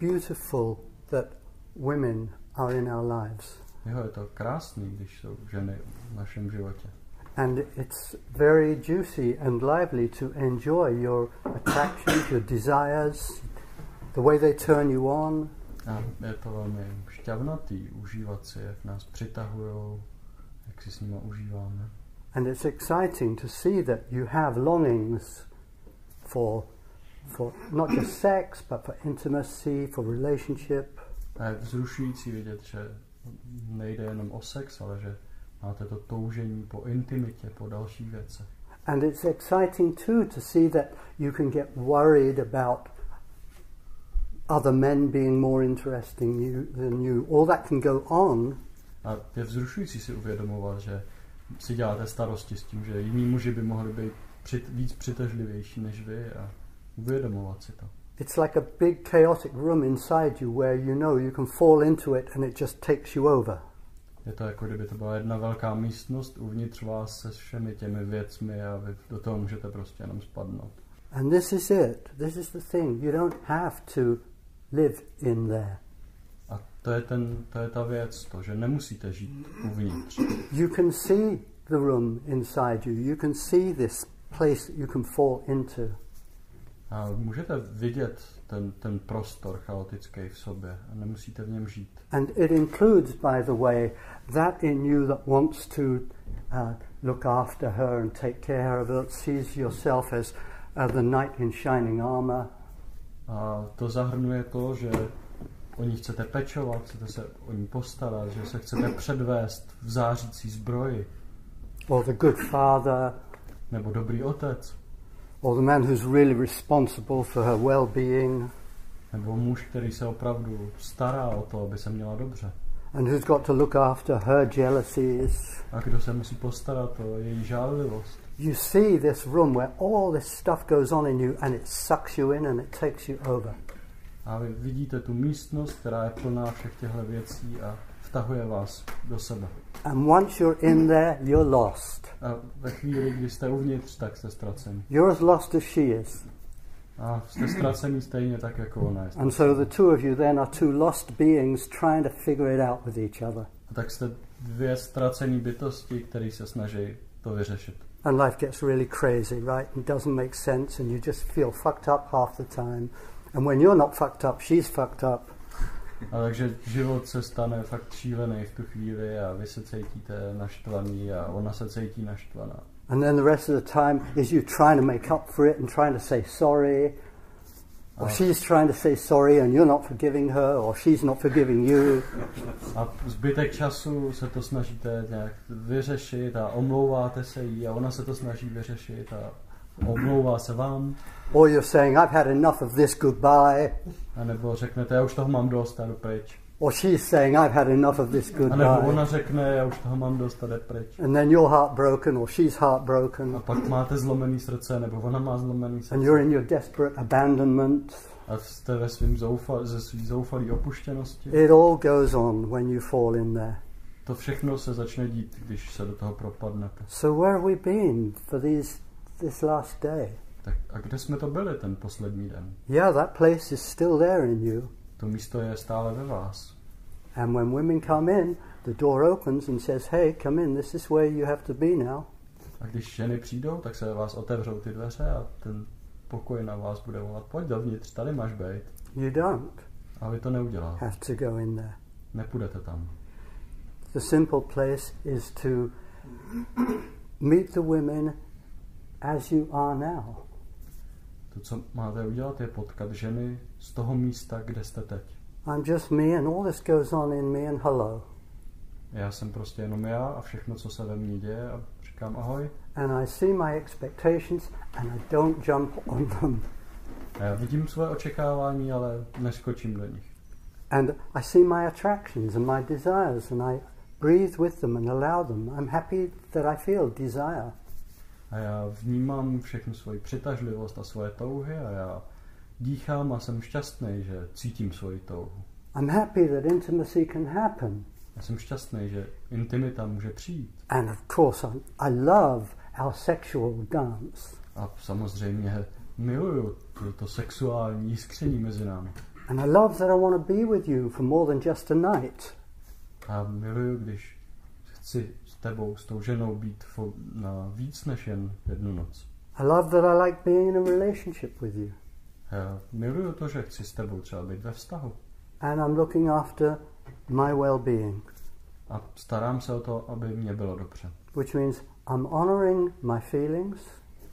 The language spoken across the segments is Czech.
beautiful that women are in our lives. Jo, je to krásný, když jsou ženy v našem životě. And it's very juicy and lively to enjoy your attractions, your desires, the way they turn you on. A je to velmi šťavnatý užívat si, jak nás přitahujou, jak si s nimi užíváme. And it's exciting to see that you have longings for not just sex, but for intimacy, for relationship. A je vzrušující vidět, že nejde jenom o sex, ale že máte to toužení po intimitě, po dalších věcech. And it's exciting too to see that you can get worried about other men being more interesting than you. All that can go on. A je vzrušující si uvědomovat, že si děláte starosti s tím, že jiní muži by mohli být víc přitažlivější než vy a uvědomovat si to. It's like a big chaotic room inside you where you know you can fall into it and it just takes you over. Je to jako kdyby to byla jedna velká místnost uvnitř vás se všemi těmi věcmi a vy do toho můžete prostě jenom spadnout. And this is it. This is the thing. You don't have to live in there. A to je ta věc, to, že nemusíte žít uvnitř. You can see the room inside you. You can see this place that you can fall into. A můžete vidět ten prostor chaotický v sobě a nemusíte v něm žít. And it includes, by the way, that in you that wants to look after her and take care of her, sees yourself as the knight in shining armor. A to zahrnuje to, že o ní chcete pečovat, chcete se o ní postarat, že se chcete předvést v zářící zbroji. Or the good father. Nebo dobrý otec. Or the man who's really responsible for her well-being. Nebo muž, který se opravdu stará o to, aby se měla dobře. And who's got to look after her jealousies. A kdo se musí postarat o její žárlivost. You see this room where all this stuff goes on in you and it sucks you in and it takes you over. A vy vidíte tu místnost, která je plná všech těchto věcí a vtahuje vás do sebe. And once you're in there, you're lost. A ve chvíli, kdy jste uvnitř, tak jste ztraceni. You're as lost as she is. A jste ztraceni stejně tak, jako ona je. And so the two of you then are two lost beings trying to figure it out with each other. A tak jste dvě ztracení bytosti, které se snaží to vyřešit. And life gets really crazy, right? It doesn't make sense and you just feel fucked up half the time. And when you're not fucked up, she's fucked up. A takže život se stane fakt šílený v tu chvíli a vy se cítíte naštvaný a ona se cítí naštvaná. And then the rest of the time is you trying to make up for it and trying to say sorry. Or she's trying to say sorry and you're not forgiving her, or she's not forgiving you. A zbytek času se to snažíte nějak vyřešit a omlouváte se jí a ona se to snaží vyřešit a omlouvá se vám. Or you're saying, I've had enough of this, goodbye. A nebo řeknete, já už toho mám dost a jdu pryč. Or she's saying, I've had enough of this, goodbye. A nebo ona řekne, já už toho mám dost a jde pryč. And then you're heartbroken, or she's heartbroken. A pak máte zlomený srdce, nebo ona má zlomený srdce. And you're in your desperate abandonment. A jste ve svým zoufalý opuštěnosti. It all goes on when you fall in there. To všechno se začne dít, když se do toho propadnete. So where have we been for this last day? Tak a kde jsme to byli ten poslední den? Yeah, that place is still there in you. To místo je stále ve vás. And when women come in, the door opens and says, hey, come in, this is where you have to be now. A když ženy přijdou, tak se vás otevřou ty dveře a ten pokoj na vás bude volat, pojď dovnitř, tady máš být. You don't. A vy to neuděláte. Have to go in there. Nepůjdete tam. The simple place is to meet the women as you are now. To, co máte udělat, je potkat ženy z toho místa, kde jste teď. I'm just me and all this goes on in me and hello. Já jsem prostě jenom já a všechno, co se ve mně děje a říkám ahoj. And I see my expectations and I don't jump on them. A já vidím své očekávání, ale neskočím do nich. And I see my attractions and my desires and I breathe with them and allow them. I'm happy that I feel desire. A já vnímám všechnu svoji přitažlivost a svoje touhy a já dýchám a jsem šťastný, že cítím svoji touhu. I'm happy that intimacy can happen. Já jsem šťastný, že intimita může přijít. And of course I love our sexual dance. A samozřejmě miluju to sexuální jiskření mezi námi. And I love that I want to be with you for more than just a night. A miluju, když chci s tebou, s tou ženou být na víc než jen jednu noc. I love that I like being in a relationship with you. Já miluju to, že chci s tebou třeba být ve vztahu. And I'm looking after my well-being. A starám se o to, aby mě bylo dobře. Which means I'm honoring my feelings.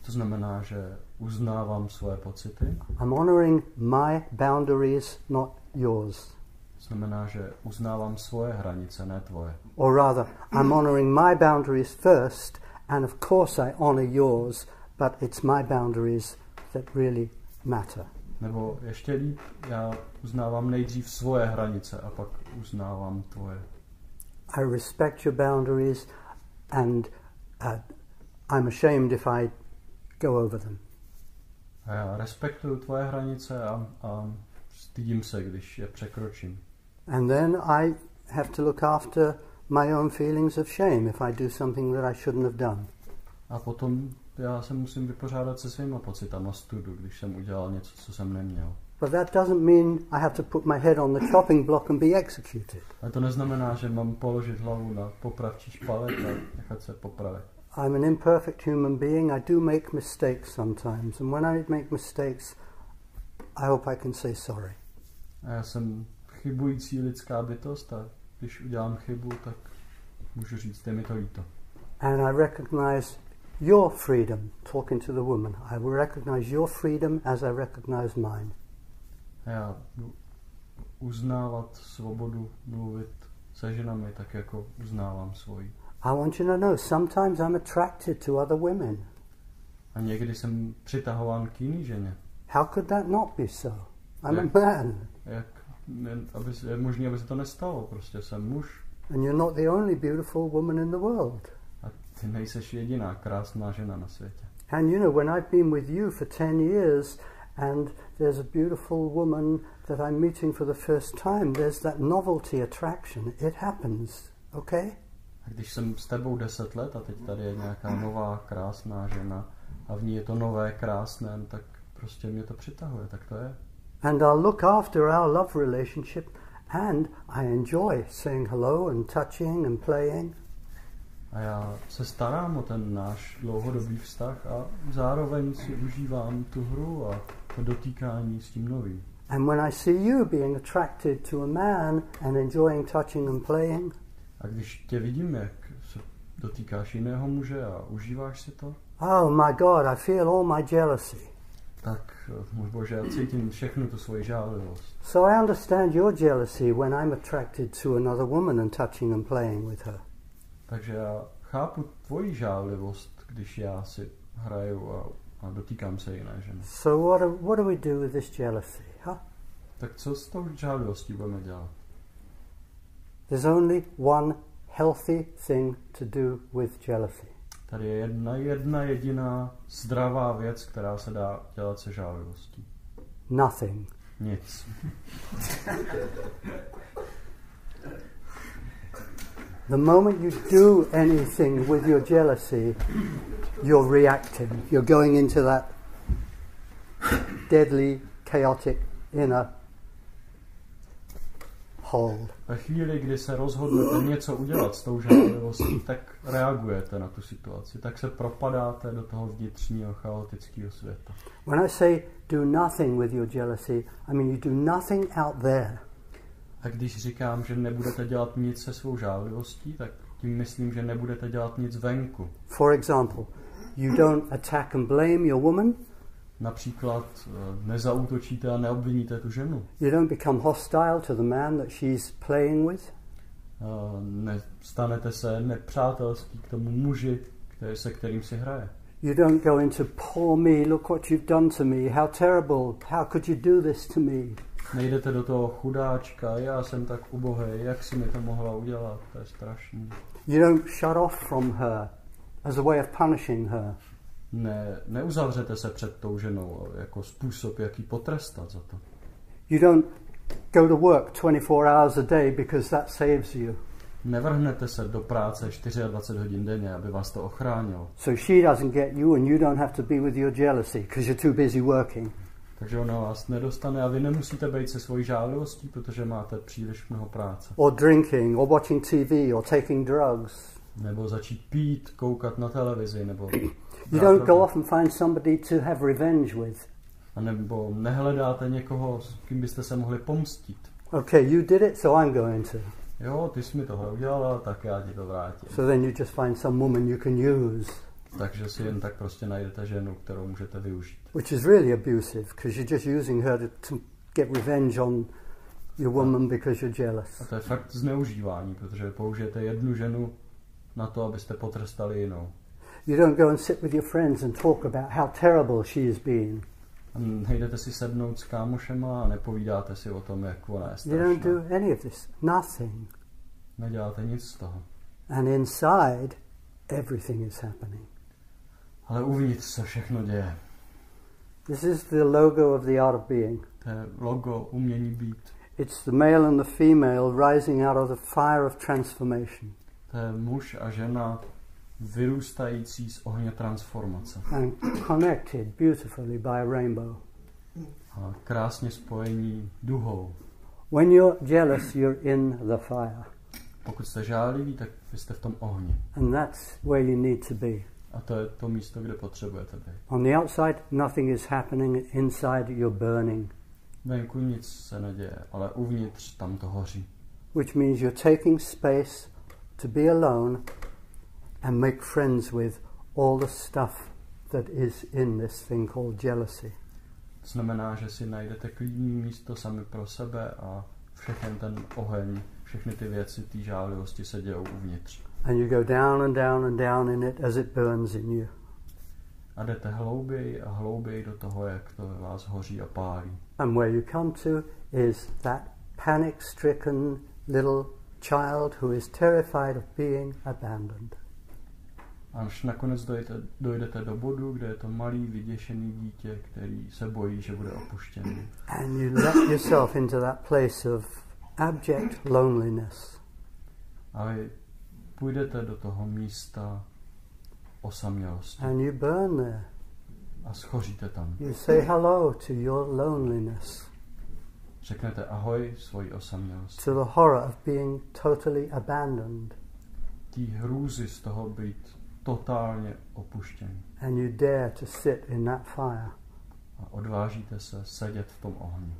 To znamená, že uznávám svoje pocity. I'm honoring my boundaries, not yours. To znamená, že uznávám svoje hranice, ne tvoje. Or rather, I'm honoring my boundaries first, and of course I honor yours, but it's my boundaries that really matter. Nebo ještě líp, já uznávám nejdřív svoje hranice a pak uznávám tvoje. I respect your boundaries, and I'm ashamed if I go over them. A já respektuju tvoje hranice a stydím se, když je překročím. And then I have to look after my own feelings of shame if I do something that I shouldn't have done. A potom já se musím vypořádat se svýma pocitama studu, když jsem udělal něco, co jsem neměl. But that doesn't mean I have to put my head on the chopping block and be executed. Ale to neznamená, že mám položit hlavu na popravčí špalet a nechat se popravit. I'm an imperfect human being. I do make mistakes sometimes. And when I make mistakes, I hope I can say sorry. A já jsem chybující lidská bytost a když udělám chybu, tak můžu říct, je mi to líto. And I recognize your freedom, talking to the woman. I will recognize your freedom as I recognize mine. A já budu uznávat svobodu mluvit se ženami, tak jako uznávám svoji. I want you to know, sometimes I'm attracted to other women. A někdy jsem přitahován k jiný ženě. How could that not be so? I'm a man. Je možné, aby se to nestalo, prostě jsem muž. And you're not the only beautiful woman in the world. A ty nejseš jediná krásná žena na světě. And you know, when I've been with you for 10 years and there's a beautiful woman that I'm meeting for the first time, there's that novelty attraction. It happens, okay? A když jsem s tebou 10 let a teď tady je nějaká nová krásná žena a v ní je to nové krásné, tak prostě mě to přitahuje, tak to je. And I'll look after our love relationship and I enjoy saying hello and touching and playing. A já se starám o ten náš dlouhodobý vztah a zároveň si užívám tu hru a to dotýkání s tím novým. And when I see you being attracted to a man and enjoying touching and playing, a když tě vidím, jak se dotýkáš jiného muže a užíváš si to, oh my God, I feel all my jealousy. Tak, můj Bože, já cítím všechnu tu svoji žárlivost. So I understand your jealousy when I'm attracted to another woman and touching and playing with her. Takže já chápu tvoji žárlivost, když já si hraju a dotýkám se jiné ženy. So what do we do with this jealousy? Huh? Tak co s tou žárlivostí budeme dělat? There's only one healthy thing to do with jealousy. Tady je jedna jediná zdravá věc, která se dá dělat se žárlivostí. Nothing. Nic. The moment you do anything with your jealousy, you're reacting. You're going into that deadly, chaotic inner hole. Ve chvíli, kdy se rozhodnete něco udělat s tou žárlivostí, tak reagujete na tu situaci, tak se propadáte do toho vnitřního chaotického světa. When I say do nothing with your jealousy, I mean you do nothing out there. A když říkám, že nebudete dělat nic se svou žárlivostí, tak tím myslím, že nebudete dělat nic venku. For example, you don't attack and blame your woman. Například nezaútočíte a neobviníte tu ženu. You don't become hostile to the man that she's playing with. Nestanete se nepřátelský k tomu muži, se kterým si hraje. You don't go into poor me, look what you've done to me, how terrible, how could you do this to me? Nejdete do toho chudáčka, já jsem tak ubohej, jak si mi to mohla udělat, to je strašný. You don't shut off from her as a way of punishing her. Neuzavřete se před tou ženou jako způsob, jak ji potrestat za to. You don't go to work 24 hours a day because that saves you. Nevrhnete se do práce 24 hodin denně, aby vás to ochránilo. So she doesn't get you and you don't have to be with your jealousy because you're too busy working. Takže ona vás nedostane a vy nemusíte být se svojí žárlivostí, protože máte příliš mnoho práce. Or drinking, or watching TV, or taking drugs. Nebo začít pít, koukat na televizi, nebo... You don't go off and find somebody to have revenge with. A nebo nehledáte někoho, s kým byste se mohli pomstit. Okay, you did it, so I'm going to. Jo, ty jsi mi tohle udělala, tak já ti to vrátím. So then you just find some woman you can use. Takže si jen tak prostě najdete ženu, kterou můžete využít. Which is really abusive, because you're just using her to get revenge on your woman because you're jealous. A to je fakt zneužívání, protože použijete jednu ženu na to, abyste potrestali jinou. You don't go and sit with your friends and talk about how terrible she has been. A nejdete si sednout s kámošema a nepovídáte si o tom, jak ona je strašná. You don't do any of this. Nothing. Neděláte nic z toho. And inside, everything is happening. Ale uvnitř se všechno děje. This is the logo of the art of being. To je logo umění být. It's the male and the female rising out of the fire of transformation. To je muž a žena vyrůstající z ohně transformace. And connected beautifully by a rainbow. A krásně spojení duhou. When you're jealous, you're in the fire. Pokud jste žárliví, tak vy jste v tom ohni. And that's where you need to be. A to je to místo, kde potřebujete být. On the outside, nothing is happening. Inside, you're burning. Venku nic se neděje, ale uvnitř tam to hoří. Which means you're taking space to be alone and make friends with all the stuff that is in this thing called jealousy. To znamená, že si najdete klidné místo sami pro sebe a všechny ten oheň, všechny ty věci, ty žárlivosti se dějou uvnitř. And you go down and down and down in it as it burns in you. A jdete hlouběji a hlouběji do toho, jak to ve vás hoří a pálí. And where you come to is that panic-stricken little child who is terrified of being abandoned. Až nakonec dojdete do bodu, kde je to malý, vyděšený dítě, který se bojí, že bude opuštěný. And you let yourself into that place of abject loneliness. A vy půjdete do toho místa osamělosti. And you burn there. A schoříte tam. You say hello to your loneliness. Řeknete ahoj svojí osamělosti. To the horror of being totally abandoned. Tý hrůzy z toho být totálně opuštěný. And you dare to sit in that fire. A odvážíte se sedět v tom ohni.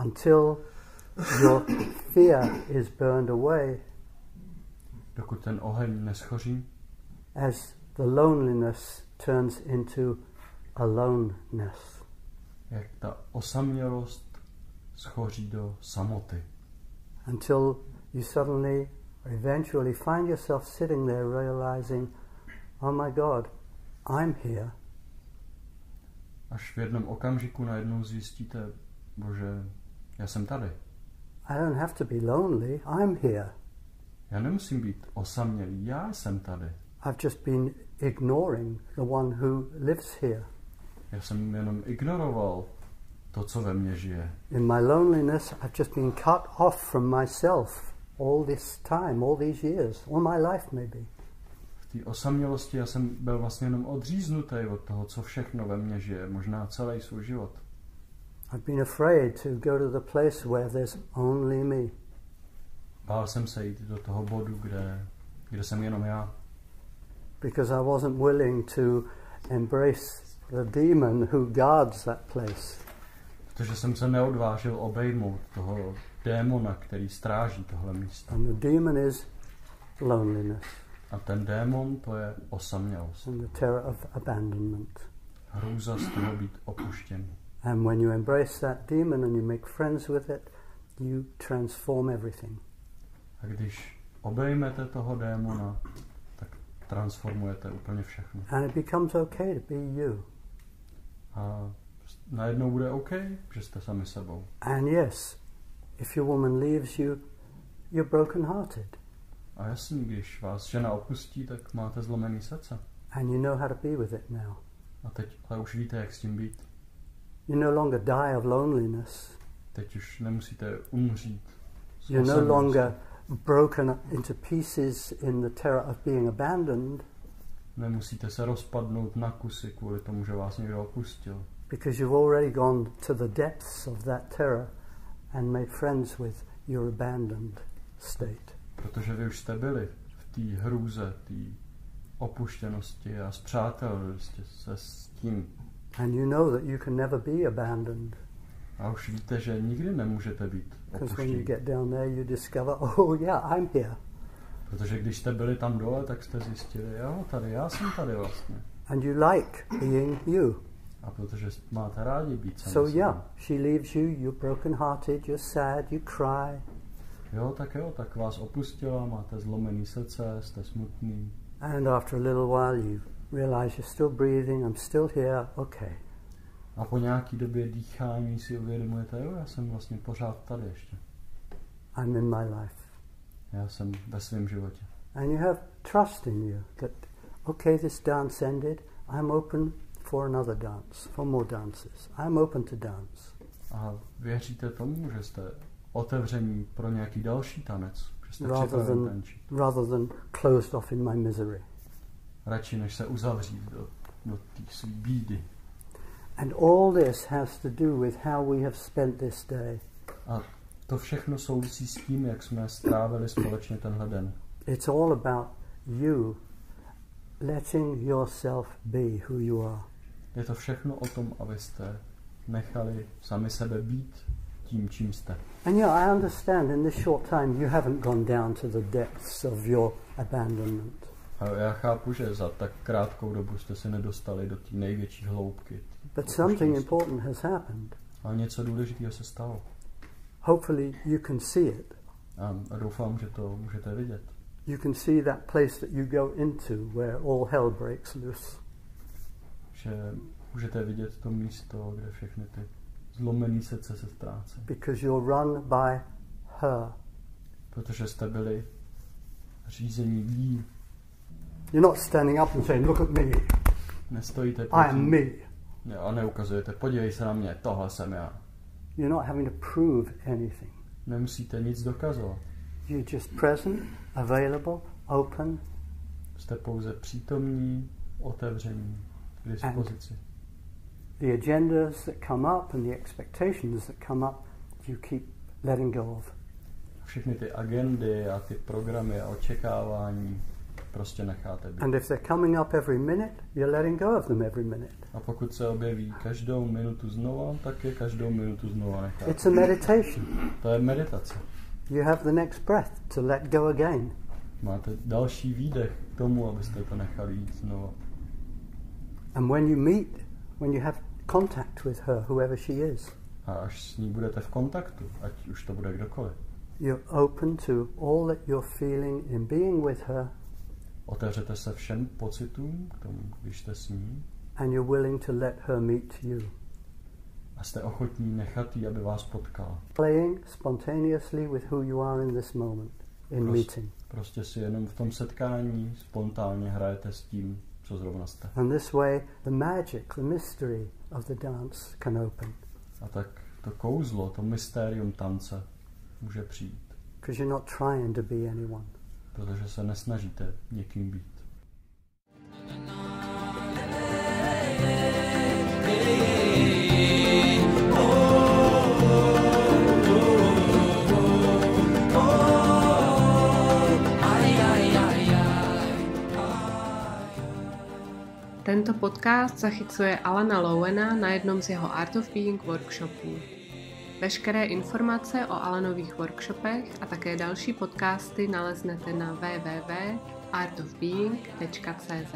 Until your fear is burned away. Dokud ten oheň neschoří. As the loneliness turns into aloneness. Jak ta osamělost schoří do samoty. Until you suddenly or eventually find yourself sitting there realizing, oh my God, I'm here. Až v jednom okamžiku najednou zjistíte, Bože, já jsem tady. I don't have to be lonely, I'm here. Já nemusím být osamělý, já jsem tady. I've just been ignoring the one who lives here. Já jsem jenom ignoroval to, co ve mně žije. In my loneliness, I've just been cut off from myself all this time, all these years, all my life maybe. V té osamělosti já jsem byl vlastně jenom odříznutý od toho, co všechno ve mně žije, možná celý svůj život. I've been afraid to go to the place where there's only me. Bál jsem se jít do toho bodu, kde jsem jenom já. Because I wasn't willing to embrace the demon who guards that place. Protože jsem se neodvážil obejmout toho démona, který stráží tohle místo. And the demon is loneliness. A ten démon, to je osamělost. And the terror of abandonment. Hrůza z toho být opuštěný. And when you embrace that demon and you make friends with it, you transform everything. A když obejmete toho démona, tak transformujete úplně všechno. And it becomes okay to be you. A najednou bude OK, že jste sami sebou. And yes, if your woman leaves you, you're broken-hearted. A jasně, když vás žena opustí, tak máte zlomený srdce. And you know how to be with it now. A teď ale už víte, jak s tím být. You no longer die of loneliness. Teď už nemusíte umřít. You're no longer broken into pieces in the terror of being abandoned. Nemusíte se rozpadnout na kusy kvůli tomu, že vás někdo opustil. Because you've already gone to the depths of that terror and made friends with your abandoned state. Protože vy už jste byli v té hrůze, té opuštěnosti a spřátelili jste se s tím. And you know that you can never be abandoned. A už víte, že nikdy nemůžete být Because when you opuštěni. get down there, you discover, oh yeah, I'm here. Protože když jste byli tam dole, tak jste zjistili, jo, tady, já jsem tady vlastně. And you like being you. A protože máte rádi být sami So sebou. yeah, she leaves you, you're broken-hearted, you're sad, you cry. Jo, tak vás opustila, máte zlomený srdce, jste smutný. And after a little while you realize you're still breathing, I'm still here, okay. A po nějaký době dýchání si uvědomujete, jo, já jsem vlastně pořád tady ještě. I'm in my life. Já jsem ve svém životě. And you have trust in you that, okay, this dance ended, I'm open for another dance, for more dances. I'm open to dance. A věříte tomu, že jste otevření pro nějaký další tanec, že jste připraveni tančit. Rather than closed off in my misery. Radši než se uzavřít do té své bídy. And all this has to do with how we have spent this day. A to všechno souvisí s tím, jak jsme strávili společně tenhle den. It's all about you letting yourself be who you are. Je to všechno o tom, abyste nechali sami sebe být tím, čím jste. And yeah, I understand in this short time you haven't gone down to the depths of your abandonment. A já chápu, že za tak krátkou dobu jste se nedostali do té největší hloubky. But something important has happened. Ale něco důležitého se stalo. Hopefully you can see it. A doufám, že to můžete vidět. You can see that place that you go into where all hell breaks loose. Že můžete vidět to místo, kde všechny ty zlomený srdce se ztrácí. Because you're run by her. Protože jste byli řízení jí. You're not standing up and saying, look at me. Nestojíte I am me. a neukazujete, podívej se na mě, tohle jsem já. You're not having to prove anything. Nemusíte nic dokazovat. You're just present, available, open. Jste pouze přítomní, otevření, k dispozici. The agendas that come up and the expectations that come up, you keep letting go of. Všechny ty agendy a ty programy a očekávání prostě necháte být. And if they're coming up every minute, you're letting go of them every minute. A pokud se objeví každou minutu znova, tak je každou minutu znova necháte. It's a meditation. To je meditace. You have the next breath to let go again. Máte další výdech k tomu, abyste to nechali jít znova. And when you meet, when you have contact with her, whoever she is, A až s ní budete v kontaktu, ať už to bude kdokoliv, you're open to all that you're feeling in being with her, otevřete se všem pocitům k tomu, když jste s ní, and you're willing to let her meet you. a jste ochotní nechat jí, aby vás potkala. Playing spontaneously with who you are in this moment, in meeting. Prostě si jenom v tom setkání spontánně hrajete s tím, co zrovna jste. And this way, the magic, the mystery of the dance can open. A tak to kouzlo, to mystérium tance může přijít. Because you're not trying to be anyone. Protože se nesnažíte někým být. Tento podcast zachycuje Alana Lowena na jednom z jeho Art of Being workshopů. Veškeré informace o Alanových workshopech a také další podcasty naleznete na www.artofbeing.cz.